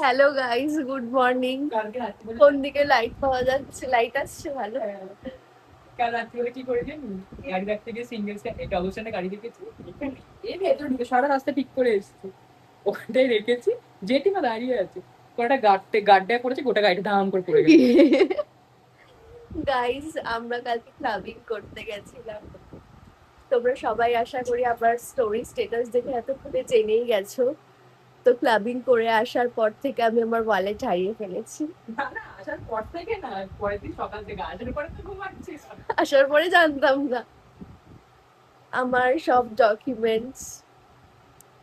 Hello guys, good morning. কোন দিকে light পাওয়া যাচ্ছে? লাইট আসছে ভালো। কাল রাত্রিবেলা কি করে জানি, গাড়ি রাখতে গিয়ে সিঙ্গেল ডবল স্ট্যান্ডে গাড়ি রেখেছি, এই ভেতরে ঢুকে সারা রাস্তা ঠিক করে এসেছি, ওখানটাই রেখেছি, জেঠিমা দাঁড়িয়ে আছে, কোনটা গাড্ডায় পড়েছে, গোটা গাড়িটা দাম করে পড়ে গেছে। গাইস, আমরা কালকে ক্লাবিং করতে গেছিলাম। তোমরা সবাই আশা করি আমার স্টোরি স্ট্যাটাস দেখে এতক্ষণে জেনেই গেছো। তো ক্লাবিং করে আসার পর থেকে আমি আমার ওয়ালেট হারিয়ে ফেলেছি। না না, আসার পর থেকে না, পরের দিন সকাল থেকে, আসার পরে তো ঘুমাচ্ছিস। আসার পরে জানতাম না। আমার সব ডকুমেন্টস,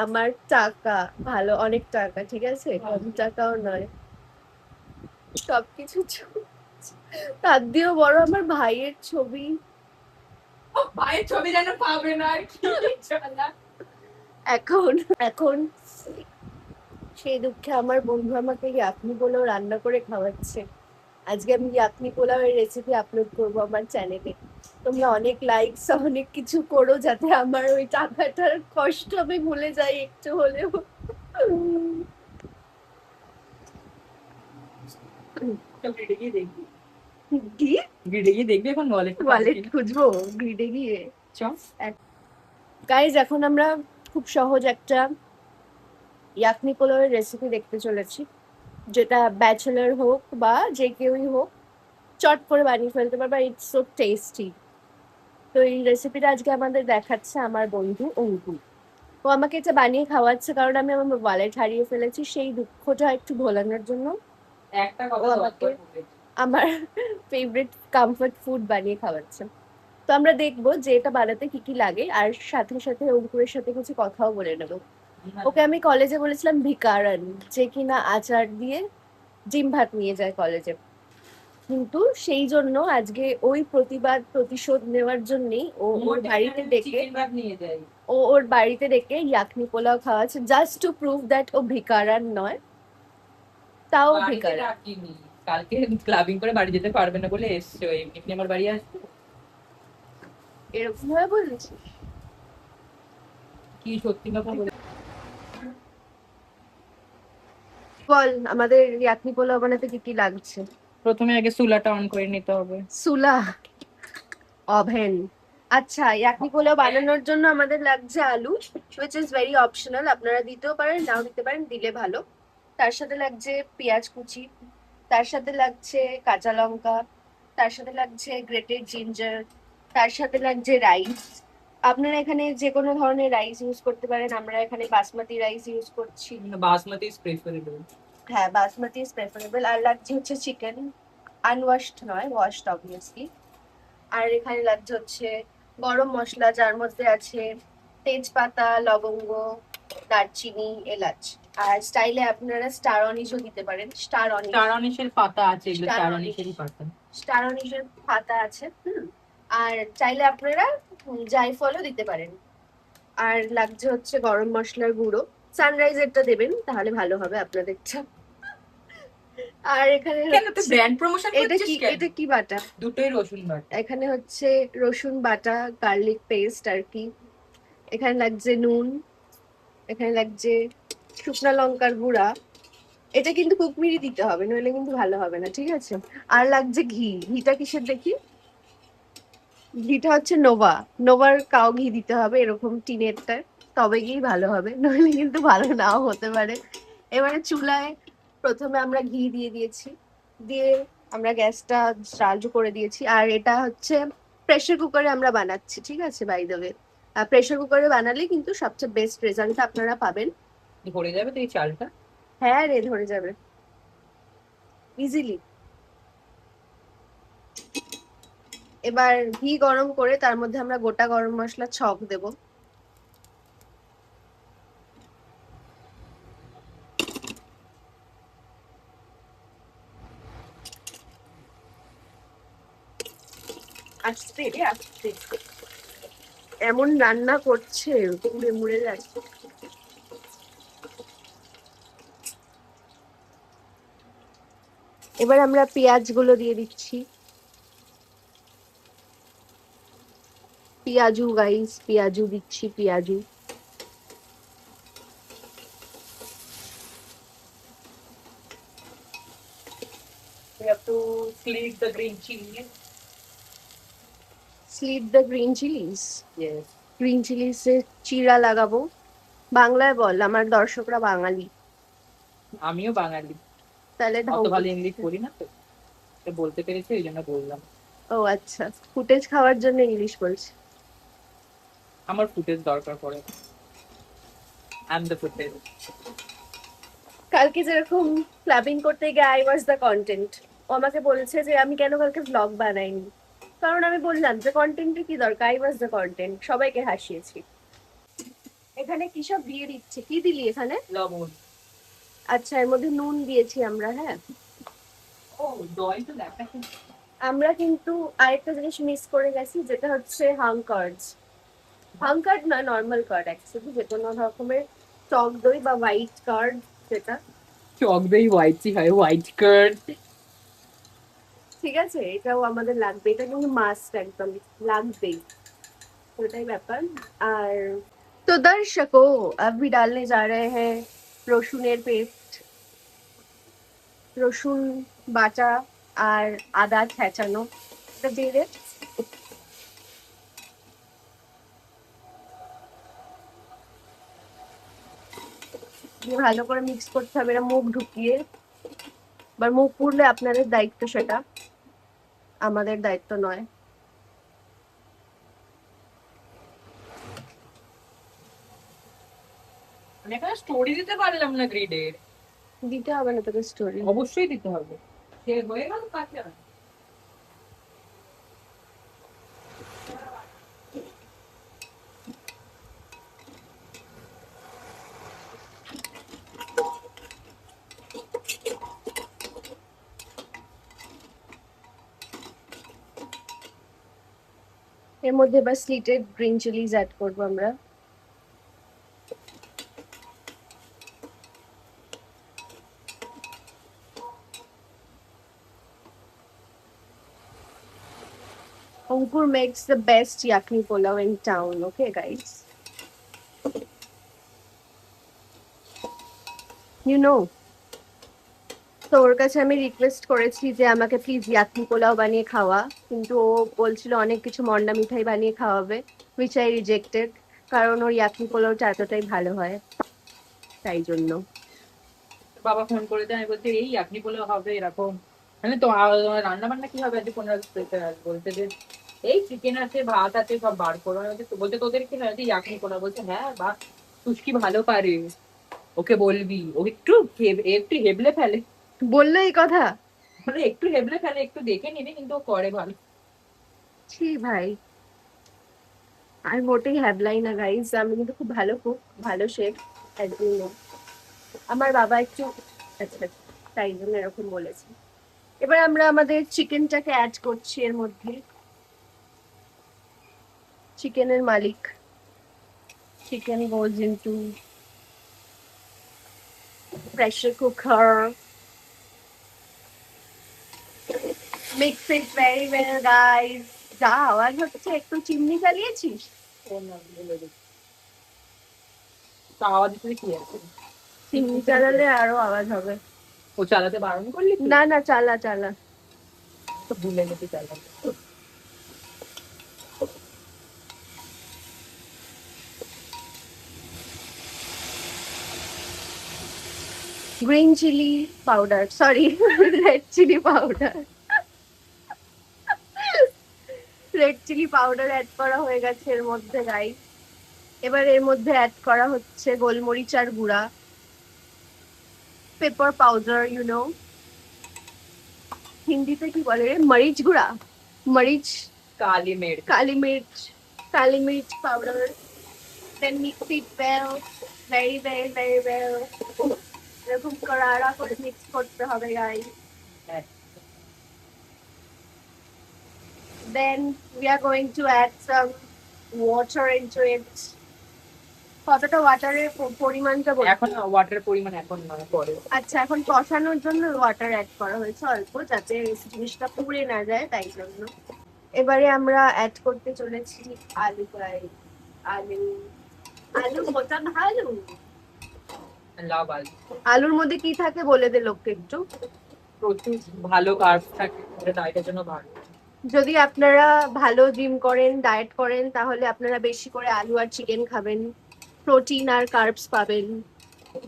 আমার টাকা, ভালো অনেক টাকা, ঠিক আছে, কম টাকাও নয়, সবকিছু তার দিয়েও বড় আমার ভাইয়ের ছবি। ভাইয়ের ছবি যেন পাবে না আর কি। এখন এখন সেই দুঃখে আমার বন্ধু আমাকে ইয়াকনি পোলাও রান্না করে খাওয়াচ্ছে। আজকে আমি ইয়াকনি পোলাওয়ের রেসিপি আপলোড করবো আমার চ্যানেলে। তোমরা অনেক লাইকস, অনেক কিছু করো যাতে আমার ওই টাকাটার কষ্ট আমি ভুলে যাই একটু হলেও। গ্রিডে গিয়ে দেখবি, কি গ্রিডে গিয়ে দেখবি এখন ওয়ালেট খুঁজবো গ্রিডে গিয়ে। চ। গাইজ, এখন আমরা খুব সহজ একটা ইয়াকনি পোলাওয়ের রেসিপি দেখতে চলেছি, যেটা ব্যাচেলার হোক বা যে কেউই হোক চট করে বানিয়ে ফেলতে পারবে। It's so tasty. তো এই রেসিপিটা আজকে আমাদের দেখাচ্ছে আমার বন্ধু অঙ্কুর। ও আমাকে এটা বানিয়ে খাওয়াচ্ছে কারণ আমি আমার ওয়ালেট হারিয়ে ফেলেছি। সেই দুঃখটা একটু ভোলানোর জন্য একটা ও কথা আমাকে আমার ফেভারিট কমফর্ট ফুড বানিয়ে খাওয়াচ্ছে। তো আমরা দেখবো যে এটা বানাতে কি কি লাগে, আর সাথে সাথে অঙ্কুরের সাথে কিছু কথাও বলে নেবো। ওকে আমি কলেজে বলেছিলাম ভিকারান, যে কিনা আচার দিয়ে ডিম ভাত নিয়ে যায় কলেজে, কিন্তু সেই জন্য আজকে ওই প্রতিশোধ নেওয়ার জন্যই ও ওর বাড়িতে ডেকে ওর বাড়িতে ডেকে ইয়াকনি পোলাও খাওয়াচ্ছে, জাস্ট টু প্রুভ দ্যাট ও ভিকারান নয়, তাও ভিকারান। কালকে ক্লাবিং করে বাড়ি যেতে পারবে না বলে এসছে, এমনি আমার বাড়ি আসবে। এরকম ভাবে বলেছিস? কি সত্যি কথা বলে। বল আমাদের ইয়াকনি পোলাও বানাতে কি কি লাগছে। প্রথমে আগে চুলাটা অন করে নিতে হবে। সুলা, ওভেন। আচ্ছা, ইয়াকনি পোলাও বানানোর জন্য আমাদের লাগছে আলু, which is very optional, আপনারা দিতেও পারেন নাও দিতে পারেন, দিলে ভালো। তার সাথে লাগছে পেঁয়াজ কুচি, তার সাথে লাগছে কাঁচা লঙ্কা, তার সাথে লাগছে গ্রেটেড জিঞ্জার, তার সাথে লাগছে রাইস। আপনারা এখানে যে কোনো ধরনের রাইস ইউজ করতে পারেন, আমরা এখানে বাসমতি রাইস ইউজ করছি। Basmati is preferable. হ্যাঁ, বাসমতি ইজ প্রেফারেবল। আর লাগছে হচ্ছে চিকেন, আনওয়াশড নয়, ওয়াশড অবভিয়াসলি। আর এখানে লাগছে হচ্ছে গরম মশলা, যার মধ্যে আছে তেজপাতা, লবঙ্গ, দারচিনি, এলাচ। আর স্টাইলে আপনারা স্টার অনিশও দিতে পারেন। স্টার অনিশের পাতা আছে, এগুলো স্টার অনিশেরই পাতা। স্টার অনিশের পাতা আছে। আর চাইলে আপনারা জায়ফলও দিতে পারেন। আর লাগছে হচ্ছে গরম মশলার গুঁড়ো, সানরাইজেরটা দেবেন তাহলে ভালো হবে আপনাদেরটা। আর এখানে কেন তুই ব্র্যান্ড প্রমোশন করছিস কেন? এটা কি বাটা? দুটোই রসুন বাটা। এখানে হচ্ছে রসুন বাটা, গার্লিক পেস্ট আর কি। এখানে লাগছে নুন, এখানে লাগছে শুকনো লঙ্কার গুঁড়া। এটা কিন্তু কুকমিরি দিতে হবে, নইলে কিন্তু ভালো হবে না, ঠিক আছে। আর লাগছে ঘি। ঘিটা কিসের দেখি? ঘিটা হচ্ছে নোভা, নোভার কাউ ঘি দিতে হবে, এরকম টিনেরটা, তবে গিয়ে ভালো হবে, নইলে কিন্তু ভালো নাও হতে পারে। এবারে চুলায় প্রথমে আমরা ঘি দিয়ে দিয়েছি, দিয়ে আমরা গ্যাসটা চালু করে দিয়েছি। আর এটা হচ্ছে প্রেসার কুকারে আমরা বানাচ্ছি, ঠিক আছে, বাই দ্য ওয়ে। প্রেসার কুকারে বানালে কিন্তু সবচেয়ে বেস্ট রেজাল্ট আপনারা পাবেন। ধরে যাবে তো এই চালটা? হ্যাঁ রে, ধরে যাবে ইজিলি। এবার ঘি গরম করে তার মধ্যে আমরা গোটা গরম মশলা ছক দেব। আস্তে রে আস্তে, এমন রান্না করছে পুড়ে মুড়ে যাচ্ছে। এবার আমরা পেঁয়াজ গুলো দিয়ে দিচ্ছি। পেঁয়াজু গাইস, পেঁয়াজু দিচ্ছি, পেঁয়াজু। We have to slice the green chili. Slit the green chillies. Yes. Green চিলিজে চিরা লাগাবো। বাংলায় বল, আমার দর্শকরা বাঙালি। আমিও বাঙালি, তাহলে অত ঢং ভালো করছিস। ইংলিশ করি না তো, এটা বলতে পেরেছি এই জন্য বললাম। ও আচ্ছা, ফুটেজ খাওয়ার জন্য ইংলিশ বলছি। আমার ফুটেজ দরকার পড়ে, আই এম দ্য ফুটেজ। কালকে যেরকম ক্লাবিং করতে গিয়ে আই ওয়াজ দ্য কন্টেন্ট, ও আমাকে বলেছে যে আমি কেন কালকে ব্লগ বানাইনি, কারণ আমি বললাম যে কন্টেন্টের কি দরকার, আই ওয়াজ দ্য কন্টেন্ট, সবাইকে হাসিয়েছি। এখানে কি সব দিয়ে দিচ্ছে, কি দিলি এখানে? লবণ। আচ্ছা, এর মধ্যে নুন দিয়েছি আমরা। হ্যাঁ, ও দই তো দেখা। আমরা কিন্তু আরেকটা জিনিস মিস করে গেছি, যেটা হচ্ছে হাংকার্ডস। হাংকার্ড না, নর্মাল কার্ড অ্যাকচুয়ালি, যে কোনো রকমের টক দই বা হোয়াইট কার্ড, যেটা চক দই হোয়াইটই হয়, হোয়াইট কার্ড। ঠিক আছে, এটাও আমাদের লাগবে, এটা কিন্তু মাস্ট একদম লাগবেই, ওটাই ব্যাপার। আর তো দর্শকো, अभी डालने जा रहे हैं রসুনের পেস্ট, রসুন বাটা আর আদা ছেঁচানো, এটা দিয়ে দে। দিয়ে ভালো করে মিক্স করতে হবে, এটা মুখ ঢুকিয়ে। এবার মুখ পুড়লে আপনাদের দায়িত্ব, সেটা আমাদের দায়িত্ব নয়। আমি এখানে স্টোরি দিতে পারলাম না গ্রিডের। দিতে হবে না তোকে স্টোরি। অবশ্যই দিতে হবে, সে হয়ে গেল কাছে। এর মধ্যে এবার স্লিটেড গ্রিন চিলিজ অ্যাড করবো আমরা। Ankur makes the best yakni pulao in town. Okay, guys. You know. তো ওর কাছে আমি রিকোয়েস্ট করেছি যে আমাকে প্লিজ ইয়াকনি পোলাও বানিয়ে খাওয়া, কিন্তু ও বলছিল অনেক কিছু মন্ডা মিঠাই বানিয়ে খাওয়াবে, which I rejected, কারণ ওর ইয়াকনি পোলাওটা এতটাই ভালো হয়, তাই জন্য। বাবা ফোন করে দেয়, আমি বলছি এই আপনি বলে হবে এরকম, মানে তো রান্না বান্না কি হবে আজ 15 বলতে যে এই চিকেন আছে, ভাত আছে, সব বার করো। আমি বলছি, বলতে তোদের কি হয় ইয়াকনি করা? বলছে হ্যাঁ বা তুষ্কি ভালো পারে, ওকে বলবি, ও একটু একটু হেবলে ফেলে। বললো এই কথা? মানে একটু হেবলে ফেলে, একটু দেখে নিবি, কিন্তু ও করে ভালো। ছি ভাই, আমি মোটেই হ্যাবলাই না গাইজ, আমি কিন্তু খুব ভালো কুক, ভালো শেফ, একদম। আমার বাবা একটু, আচ্ছা, তাই জন্য এরকম বলেছে। এবার আমরা আমাদের চিকেনটাকে অ্যাড করছি এর মধ্যে। চিকেনের মালিক, chicken goes into pressure cooker, mix it very well guys। যা আওয়াজ হচ্ছে, একটু চিমনি চালিয়েছিস? তা আওয়াজ দিতে কি আছে, চিমনি চালালে আরো আওয়াজ হবে। ও চালাতে বারণ করলি? না না, চালা চালা। তো ভুলে গেছি চালাতে। Green chilli powder, sorry, red chilli powder, red chilli powder add করা হয়ে গেছে এর মধ্যে গাইস। এবার এর মধ্যে অ্যাড করা হচ্ছে গোলমরিচার গুঁড়া, পেপার পাউডার, ইউ নো, হিন্দিতে কি বলে রে, মরিচ গুঁড়া, মরিচ, কালি মেড, কালি মির্চ, কালি মির্চ powder. Then mix it well, very very very well, এরকম কড়াড়া করে মিক্স করতে হবে guys. Then we are going to add some water into it. কতটা ওয়াটারের পরিমাণটা বল। এখন ওয়াটারের পরিমাণ এখন নয়, পরে। আচ্ছা, এখন কষানোর জন্য ওয়াটার অ্যাড করা হয়েছে অল্প, যাতে জিনিসটা পুড়ে না যায়, তাই জন্য। এবারে আমরা অ্যাড করতে চলেছি আলু ফ্রাই। আলু, আলু মোটা আলু। লাভ আলু। আলুর মধ্যে কি থাকে বলে দে লোককে একটু। প্রচুর ভালো কার্বস থাকে, যেটা ডায়েটের জন্য ভালো। যদি আপনারা ভালো জিম করেন, ডায়েট করেন, তাহলে আপনারা বেশি করে আলু আর চিকেন খাবেন, প্রোটিন আর কার্বস পাবেন,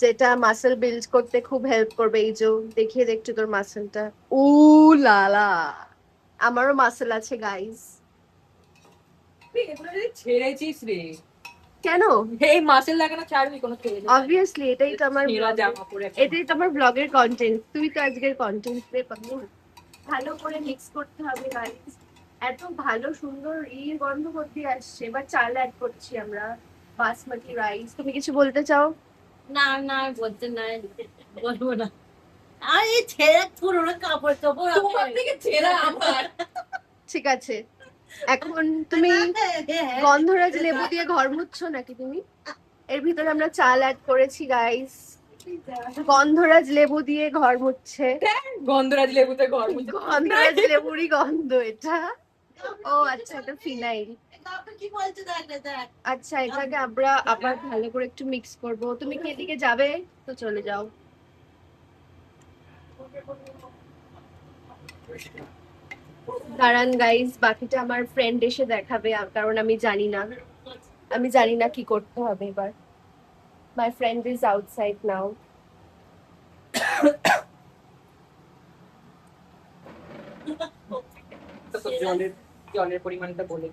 যেটা মাসেল বিল্ড করতে খুব হেল্প করবে। এই যে দেখিয়ে দেখছো তোর মাসেলটা, উ লালা, আমারও মাসেল আছে গাইস। তুই এগুলো যদি ছেড়েছিস রে, কেন? এই মাসেল লাগানো ছাড়বি কোনো ছেড়ে দিবি? অবভিয়াসলি এটাই তো আমার ছেঁড়া vlog-এর- জামা পরে এটাই তো আমার ব্লগের কন্টেন্ট। তুই তো আজকের কন্টেন্ট রে পাবো। ভালো করে মিক্স করতে হবে গাইস। এত ভালো সুন্দর গন্ধ করতে আসছে। এবার চাল অ্যাড করছি আমরা, বাসমতি রাইস। তুমি কিছু বলতে চাও? না না বলতে নাই, বলবো না। আর এই ছেঁড়া পুরোনো কাপড় চোপড় তোমার থেকে ছেঁড়া আমার। ঠিক আছে, এখন তুমি গন্ধরাজ লেবু দিয়ে ঘর মুছছো নাকি তুমি? এর ভিতরে আমরা চাল অ্যাড করেছি গাইস। গন্ধরাজ লেবু দিয়ে ঘর মুছছে। গন্ধরাজ লেবুতে ঘর মুছে। গন্ধরাজ লেবুরই গন্ধ এটা। ও আচ্ছা, এটা ফিনাইল। কি বলছে দেখ না, দেখ। আচ্ছা, এটাকে আমরা আবার ভালো করে একটু মিক্স করব। তুমি কি এদিকে যাবে? তো চলে যাও। দাঁড়ান গাইস, বাকিটা আমার ফ্রেন্ড এসে দেখাবে, কারণ আমি জানি না কি করতে হবে এবার। মাই ফ্রেন্ড ইজ আউটসাইড নাও। জলের জলের পরিমাণটা বলে।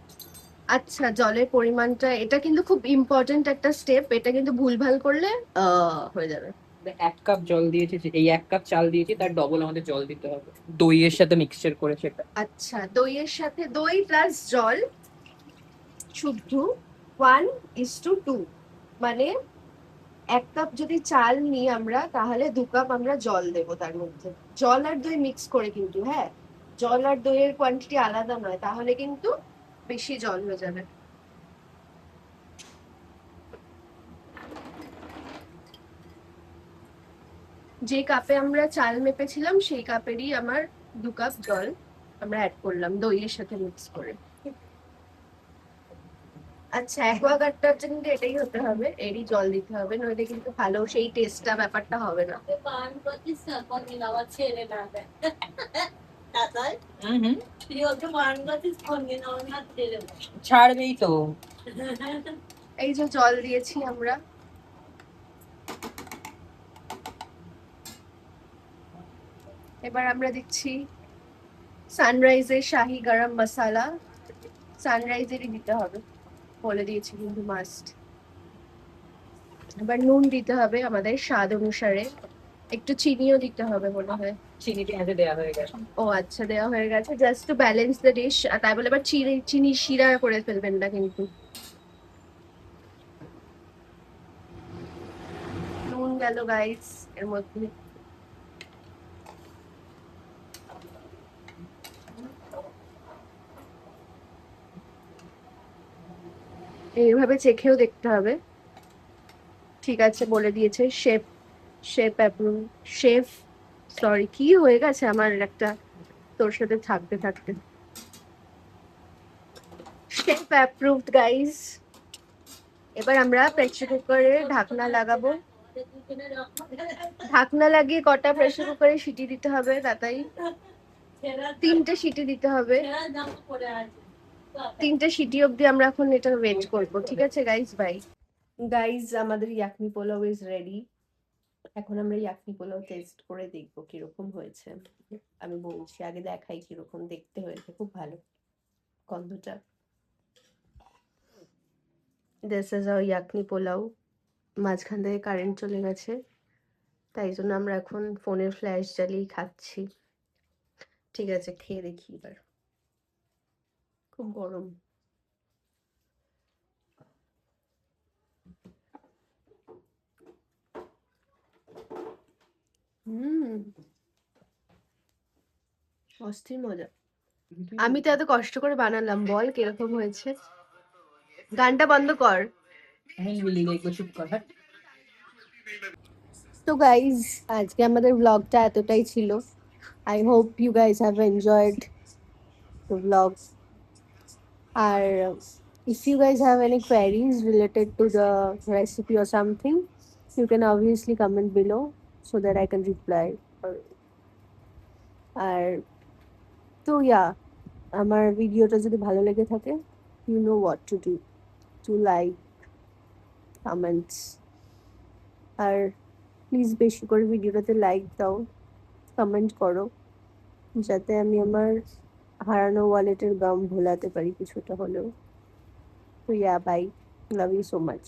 আচ্ছা, জলের পরিমাণটা, এটা কিন্তু খুব ইম্পর্ট্যান্ট একটা স্টেপ। এটা কিন্তু ভুলভাল করলে হয়ে যাবে। 1 কাপ জল দিয়েছি, এই 1 কাপ চাল দিয়েছি, তার ডবল আমাদের জল দিতে হবে দইয়ের সাথে মিক্সচার করে সেটা। আচ্ছা, দইয়ের সাথে দই প্লাস জল শুদ্ধ 1:2, মানে 1 কাপ যদি চাল নিই আমরা, তাহলে 2 কাপ আমরা জল দেবো তার মধ্যে। জল আর দই মিক্স করে কিন্তু, হ্যাঁ, জল আর দইয়ের কোয়ান্টিটি আলাদা নয়, তাহলে কিন্তু বেশি জল হয়ে যাবে। যে কাপে আমরা চাল মেপেছিলাম সেই কাপেরই আমার 2 কাপ জল আমরা অ্যাড করলাম দইয়ের সাথে মিক্স করে। আচ্ছা, অ্যাকোয়াগার্ডটার জন্য এটাই হতে হবে, এরই জল দিতে হবে, নইলে কিন্তু ভালো সেই টেস্টটা ব্যাপারটা হবে না। পান করছিস না, কোনদিন আবার ছেড়ে না দেয়। তাতাই, তুই ওকে পান করছিস, কোনদিন আমার না ছেড়ে দেয়। ছাড়বেই তো। এই যে জল দিয়েছি আমরা, এবার আমরা দিচ্ছি সানরাইজের শাহি গরম মশলা। সানরাইজেরই দিতে হবে, বলে দিয়েছি কিন্তু মাস্ট। এবার নুন দিতে হবে আমাদের স্বাদ অনুসারে, একটু চিনিও দিতে হবে মনে হয়। চিনি পেঁয়াজে দেওয়া হয়ে গেছে। ও আচ্ছা, দেওয়া হয়ে গেছে, just to balance the dish. তাই বলে এবার চিনি শিরা করে ফেলবেন না কিন্তু। নুন গেল গাইস এর মধ্যে। এইভাবে চেখেও দেখতে হবে। ঠিক আছে, বলে দিয়েছে chef. Chef approve. Chef, sorry, কি হয়ে গেছে আমার একটা তোর সাথে থাকতে থাকতে। Chef approved guys. এবার আমরা প্রেসার কুকারে ঢাকনা লাগাবো। ঢাকনা লাগিয়ে কটা প্রেসার কুকারে সিটি দিতে হবে তাই? 3টে সিটি দিতে হবে। 3টে সিটি অবধি আমরা এখন এটা ওয়েট করবো। ঠিক আছে গাইস, বাই। গাইস, আমাদের ইয়াকনি পোলাও ইজ রেডি। এখন আমরা ইয়াকনি পোলাও টেস্ট করে দেখবো কিরকম হয়েছে। আমি বলছি, আগে দেখাই কিরকম দেখতে হয়েছে। খুব ভালো গন্ধটা। This is our yakhni pulao. মাঝখান থেকে কারেন্ট চলে গেছে, তাই জন্য আমরা এখন ফোনের ফ্ল্যাশ জ্বালিয়ে খাচ্ছি। ঠিক আছে, খেয়ে দেখি এবার। খুব গরম। অস্থির মজা। আমি তো এত কষ্ট করে বানালাম, বল কিরকম হয়েছে। গানটা বন্ধ কর। তো গাইজ, আজকে আমাদের ব্লগটা এতটাই ছিল। I hope you guys have enjoyed the blog. আর if you guys have any queries related to the recipe or something, you can obviously comment below so that I can reply. আর তো আমার ভিডিওটা যদি ভালো লেগে থাকে, you know what to do, to like, comments, আর প্লিজ বেশি করে ভিডিওটাতে লাইক দাও, কমেন্ট করো, যাতে আমি আমার হারানো ওয়ালেটের গাম ভোলাতে পারি কিছুটা হলেও। তো bye, love you so much.